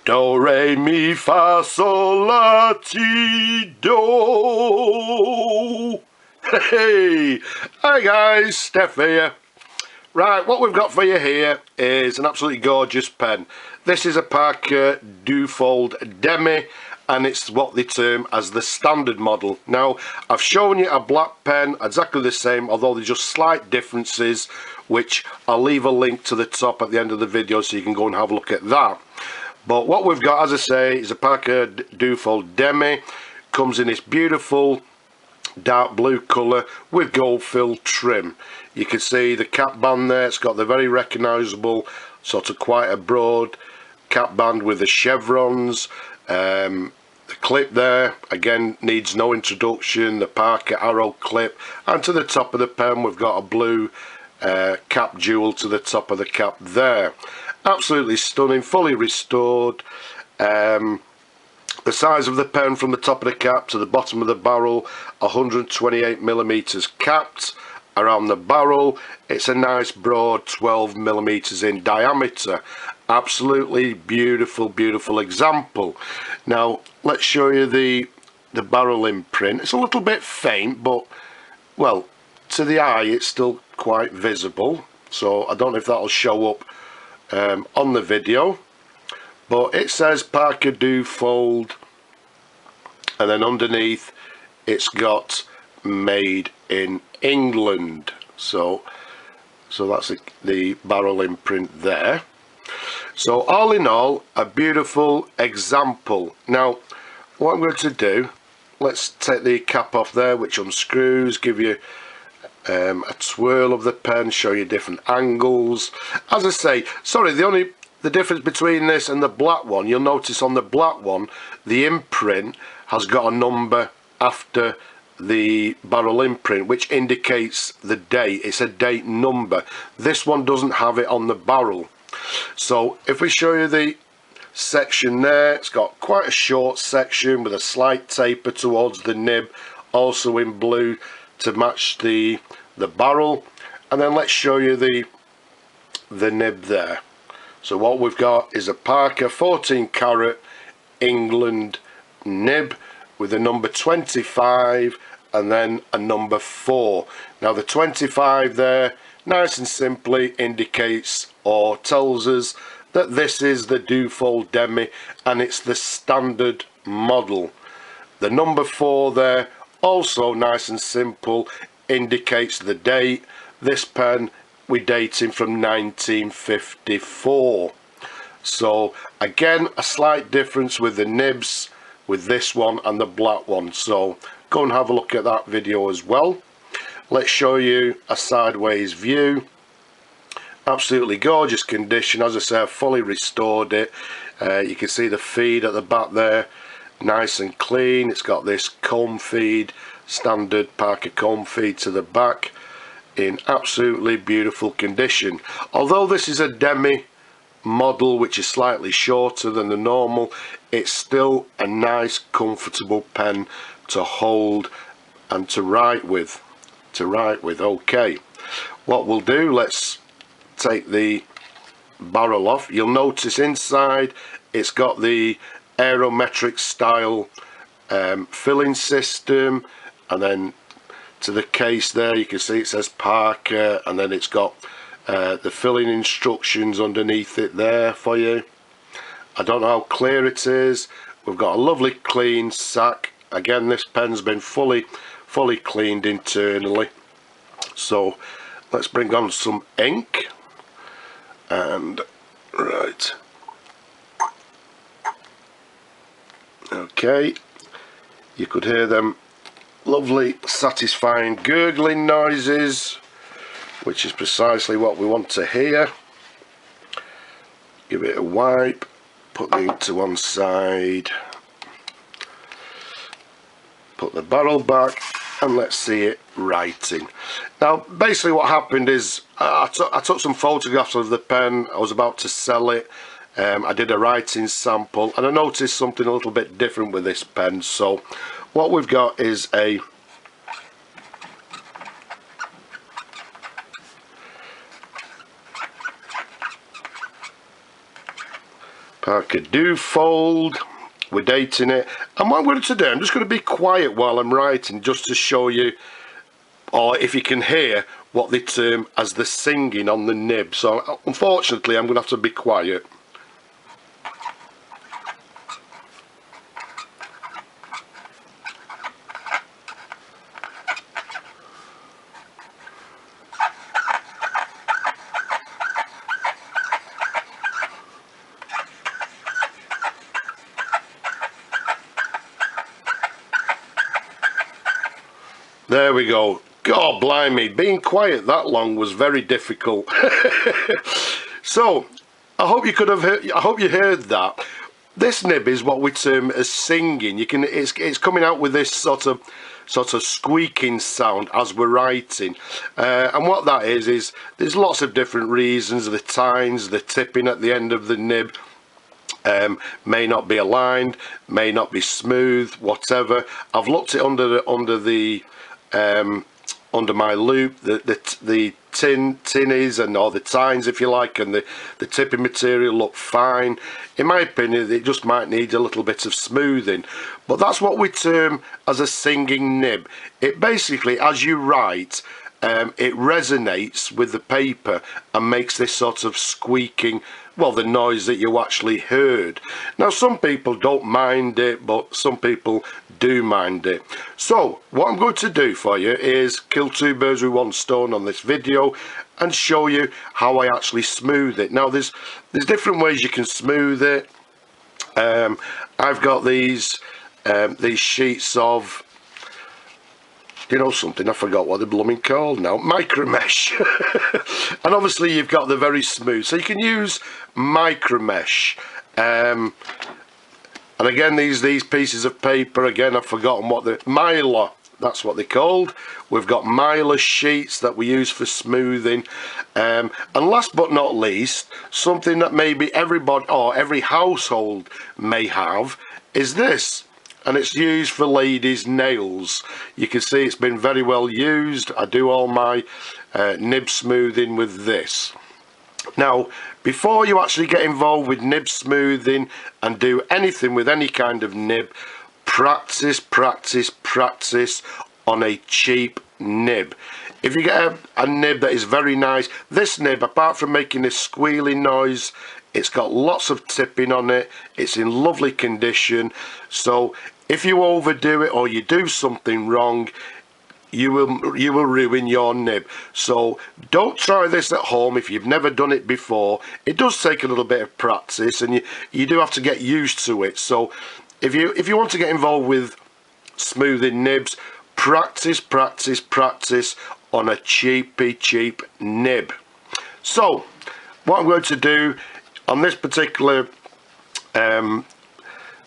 Do, re, mi, fa, sol, la, ti, do. Hey, hi guys, Steph here. Right, what we've got for you here is an absolutely gorgeous pen. This is a Parker Duofold Demi, and it's what they term as the standard model. Now, I've shown you a black pen, exactly the same, although there's just slight differences, which I'll leave a link to the top at the end of the video so you can go and have a look at that. But what we've got, as I say, is a Parker Duofold Demi. Comes in this beautiful dark blue colour with gold fill trim. You can see the cap band there. It's got the very recognisable sort of quite a broad cap band with the chevrons. The clip there again needs no introduction, the Parker arrow clip, and to the top of the pen we've got a blue cap jewel to the top of the cap there. Absolutely stunning, fully restored. The size of the pen from the top of the cap to the bottom of the barrel, 128mm capped around the barrel. It's a nice broad 12mm in diameter. Absolutely beautiful, beautiful example. Now let's show you the barrel imprint. It's a little bit faint, but well, to the eye it's still quite visible, so I don't know if that'll show up on the video. But it says Parker Duofold, and then underneath it's got made in England. So that's the barrel imprint there. So all in all, a beautiful example. Now what I'm going to do, let's take the cap off there, which unscrews, give you a twirl of the pen, show you different angles. As I say, sorry, the difference between this and the black one, you'll notice on the black one the imprint has got a number after the barrel imprint which indicates the date. It's a date number. This one doesn't have it on the barrel. So if we show you the section there, it's got quite a short section with a slight taper towards the nib, also in blue to match the barrel. And then let's show you the nib there. So what we've got is a Parker 14 carat England nib with a number 25 and then a number 4. Now the 25 there nice and simply indicates or tells us that this is the Duofold Demi and it's the standard model. The number 4 there also nice and simple indicates the date. This pen we're dating from 1954. So again, a slight difference with the nibs with this one and the black one, so go and have a look at that video as well. Let's show you a sideways view. Absolutely gorgeous condition. As I say, I've fully restored it. You can see the feed at the back there, nice and clean. It's got this comb feed, standard Parker comb feed to the back, in absolutely beautiful condition. Although this is a Demi model which is slightly shorter than the normal, it's still a nice comfortable pen to hold and to write with. Okay, what we'll do, let's take the barrel off. You'll notice inside it's got the aerometric style filling system, and then to the case there you can see it says Parker, and then it's got the filling instructions underneath it there for you. I don't know how clear it is. We've got a lovely clean sack. Again, this pen's been fully cleaned internally. So let's bring on some ink, and right, okay, you could hear them lovely satisfying gurgling noises, which is precisely what we want to hear. Give it a wipe, put the ink to one side, put the barrel back, and let's see it writing. Now basically what happened is I took some photographs of the pen. I was about to sell it. I did a writing sample and I noticed something a little bit different with this pen. So what we've got is a Parker Duofold. We're dating it, and what I'm going to do, I'm just going to be quiet while I'm writing, just to show you, or if you can hear, what they term as the singing on the nib. So unfortunately I'm going to have to be quiet. There we go. God blimey, being quiet that long was very difficult. So I hope you could have heard, I hope you heard that. This nib is what we term as singing. You can, it's coming out with this sort of squeaking sound as we're writing, and what that is there's lots of different reasons. The tines, the tipping at the end of the nib may not be aligned, may not be smooth, whatever. I've looked it under my loop, the tinnies and or the tines, if you like, and the tipping material look fine. In my opinion, it just might need a little bit of smoothing, but that's what we term as a singing nib. It basically, as you write, it resonates with the paper and makes this sort of squeaking, well, the noise that you actually heard. Now some people don't mind it, but some people do mind it. So what I'm going to do for you is kill two birds with one stone on this video and show you how I actually smooth it. Now there's different ways you can smooth it. I've got these sheets of, you know something, I forgot what they're blooming called now, micro mesh. And obviously you've got the very smooth, so you can use micro mesh. And again, these pieces of paper, again, I've forgotten what the mylar, that's what they're called. We've got mylar sheets that we use for smoothing, and last but not least, something that maybe everybody or every household may have is this. And it's used for ladies' nails. You can see it's been very well used. I do all my nib smoothing with this. Now, before you actually get involved with nib smoothing and do anything with any kind of nib, practice on a cheap nib. If you get a nib that is very nice, this nib, apart from making this squealing noise, it's got lots of tipping on it, it's in lovely condition. So if you overdo it or you do something wrong, you will ruin your nib. So don't try this at home if you've never done it before. It does take a little bit of practice, and you do have to get used to it. So if you want to get involved with smoothing nibs, practice on a cheap nib. So what I'm going to do on this particular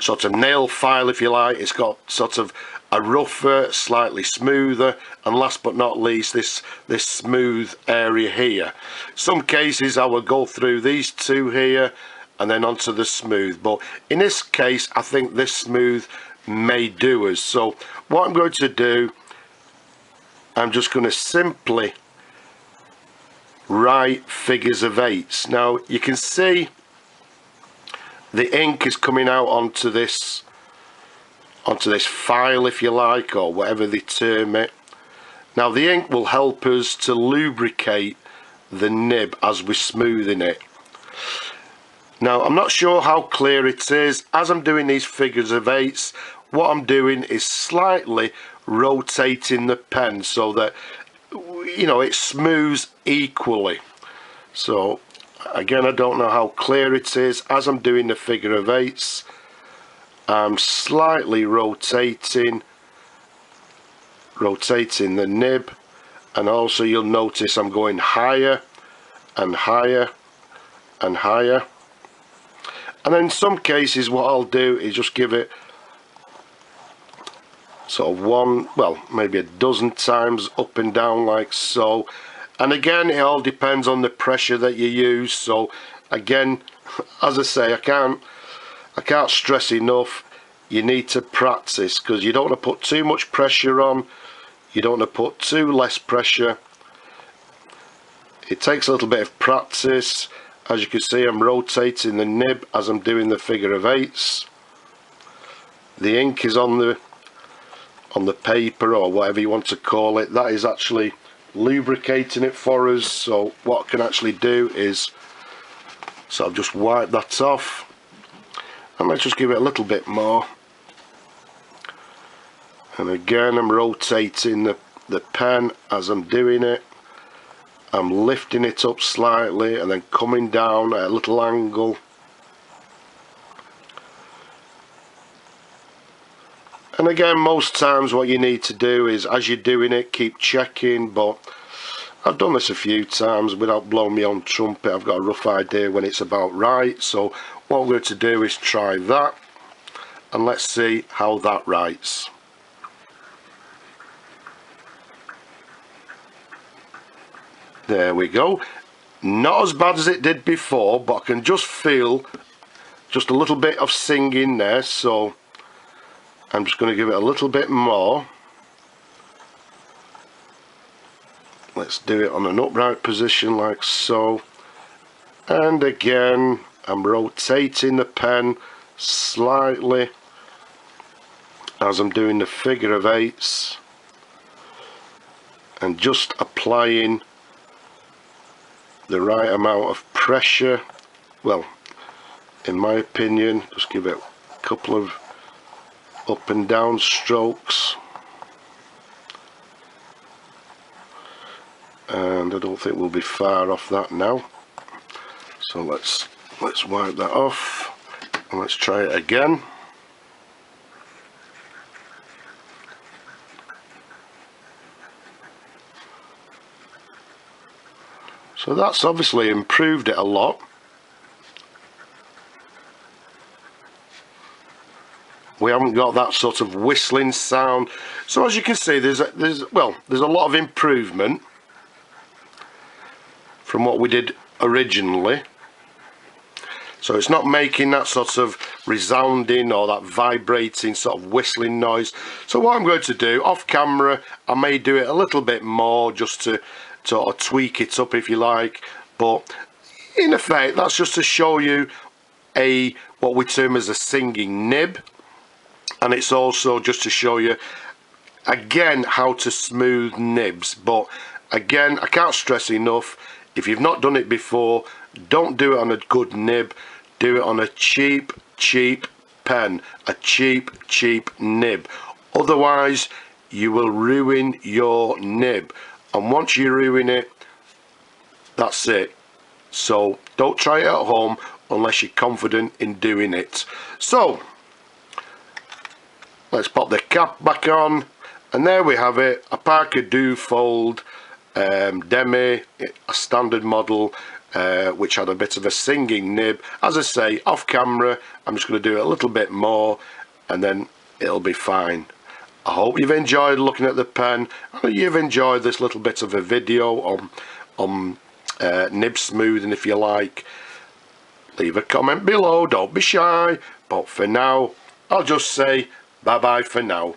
sort of nail file, if you like, it's got sort of a rougher, slightly smoother, and last but not least, this smooth area here. Some cases I will go through these two here and then onto the smooth, but in this case I think this smooth may do us. So what I'm going to do, I'm just going to simply write figures of eights. Now you can see the ink is coming out onto this file, if you like, or whatever they term it. Now the ink will help us to lubricate the nib as we're smoothing it. Now I'm not sure how clear it is. As I'm doing these figures of eights, what I'm doing is slightly rotating the pen so that, you know, it smooths equally. So again, I don't know how clear it is. As I'm doing the figure of eights, I'm slightly rotating the nib, and also you'll notice I'm going higher and higher and higher. And then in some cases what I'll do is just give it sort of one, well, maybe a dozen times up and down like so. And again, it all depends on the pressure that you use. So again, as I say, I can't stress enough, you need to practice, because you don't want to put too much pressure on, you don't want to put too less pressure. It takes a little bit of practice, As you can see, I'm rotating the nib as I'm doing the figure of eights. The ink is on the paper, or whatever you want to call it. That is actually lubricating it for us. So what I can actually do is sort of just wipe that off, and let's just give it a little bit more. And again, I'm rotating the pen as I'm doing it. I'm lifting it up slightly and then coming down at a little angle. And again, most times what you need to do is, as you're doing it, keep checking. But I've done this a few times without blowing my own trumpet. I've got a rough idea when it's about right. So what I'm going to do is try that, and let's see how that writes. There we go. Not as bad as it did before, but I can just feel just a little bit of singing there, so I'm just going to give it a little bit more. Let's do it on an upright position like so. And again, I'm rotating the pen slightly as I'm doing the figure of eights, and just applying the right amount of pressure. Well, in my opinion, just give it a couple of up and down strokes, and I don't think we'll be far off that now. So let's wipe that off, and let's try it again. So that's obviously improved it a lot. We haven't got that sort of whistling sound. So as you can see, there's a lot of improvement from what we did originally. So it's not making that sort of resounding or that vibrating sort of whistling noise. So what I'm going to do off camera, I may do it a little bit more just to sort of tweak it up, if you like, but in effect that's just to show you what we term as a singing nib, and it's also just to show you again how to smooth nibs. But again, I can't stress enough, if you've not done it before, don't do it on a good nib, do it on a cheap pen, a cheap nib. Otherwise you will ruin your nib, and once you ruin it, that's it. So don't try it at home unless you're confident in doing it. So let's pop the cap back on, and there we have it, a Parker Duofold Demi, a standard model, which had a bit of a singing nib. As I say, off camera I'm just going to do it a little bit more, and then it'll be fine. I hope you've enjoyed looking at the pen, and you've enjoyed this little bit of a video on nib smoothing. If you like, leave a comment below, don't be shy. But for now, I'll just say bye bye for now.